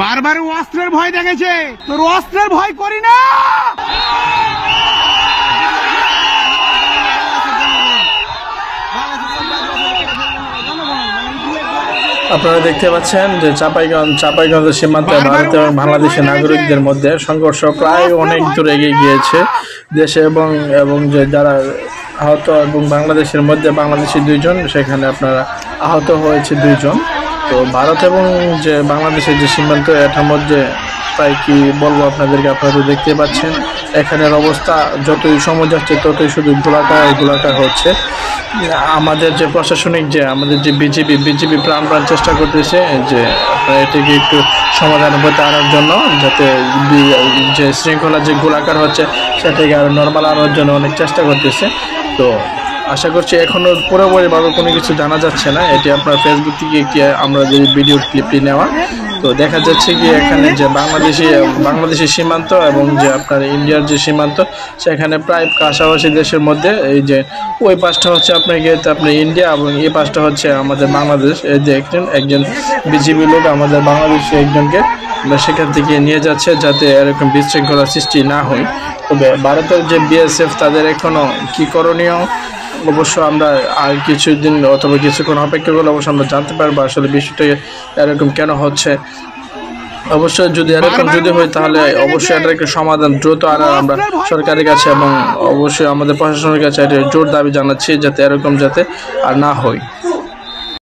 বারবার অস্ত্রের ভয় দেখেছে, তোর অস্ত্রের ভয় করি না। আপনারা দেখতে পাচ্ছেন যে চাঁপাইগঞ্জ সীমান্তে ভারত এবং বাংলাদেশের নাগরিকদের মধ্যে সংঘর্ষ প্রায় অনেক দূর এগিয়ে গিয়েছে। দেশে এবং যে যারা আহত এবং বাংলাদেশের মধ্যে বাংলাদেশি 2 জন, সেখানে আপনারা আহত হয়েছে 2 জন। তো ভারত এবং যে বাংলাদেশের যে সীমান্ত, এটার মধ্যে প্রায় কি বলবো আপনাদেরকে, আপনারা তো দেখতে পাচ্ছেন এখানের অবস্থা। যতই সময় যাচ্ছে ততই শুধু গোলাকার হচ্ছে। আমাদের যে প্রশাসনিক যে আমাদের যে বিজেপি প্রাণ চেষ্টা করতেছে যে আপনারা এটাকে একটু সমাধানের মধ্যে আনার জন্য, যাতে যে শৃঙ্খলা যে গোলাকার হচ্ছে সেটাকে আরো নর্মাল আনার জন্য অনেক চেষ্টা করতেছে। তো আশা করছি এখনো পুরোপুরিভাবে কোনো কিছু জানা যাচ্ছে না। এটি আপনার ফেসবুক থেকে একটি আমরা যে ভিডিওর ক্লিপটি নেওয়া, তো দেখা যাচ্ছে কি এখানে যে বাংলাদেশি সীমান্ত এবং যে আপনার ইন্ডিয়ার যে সীমান্ত, সেখানে প্রায় পাশাপাশি দেশের মধ্যে এই যে ওই পাশটা হচ্ছে আপনার ইন্ডিয়া এবং এই পাশটা হচ্ছে আমাদের বাংলাদেশ। এই যে একজন বিজেপি লোক আমাদের বাংলাদেশে একজনকে সেখান থেকে নিয়ে যাচ্ছে যাতে এরকম বিশৃঙ্খলা সৃষ্টি না হয়। তবে ভারতের যে বিএসএফ তাদের এখনো কি করণীয়, অবশ্য আমরা আর কিছুদিন অথবা কিছুক্ষণ অপেক্ষা করলে অবশ্য আমরা জানতে পারবো আসলে বিষয়টা এরকম কেন হচ্ছে। অবশ্যই যদি এরকম হয় তাহলে অবশ্যই এটার একটা সমাধান দ্রুত আনার আমরা সরকারের কাছে এবং অবশ্যই আমাদের প্রশাসনের কাছে এটা জোর দাবি জানাচ্ছি, যাতে এরকম আর না হয়।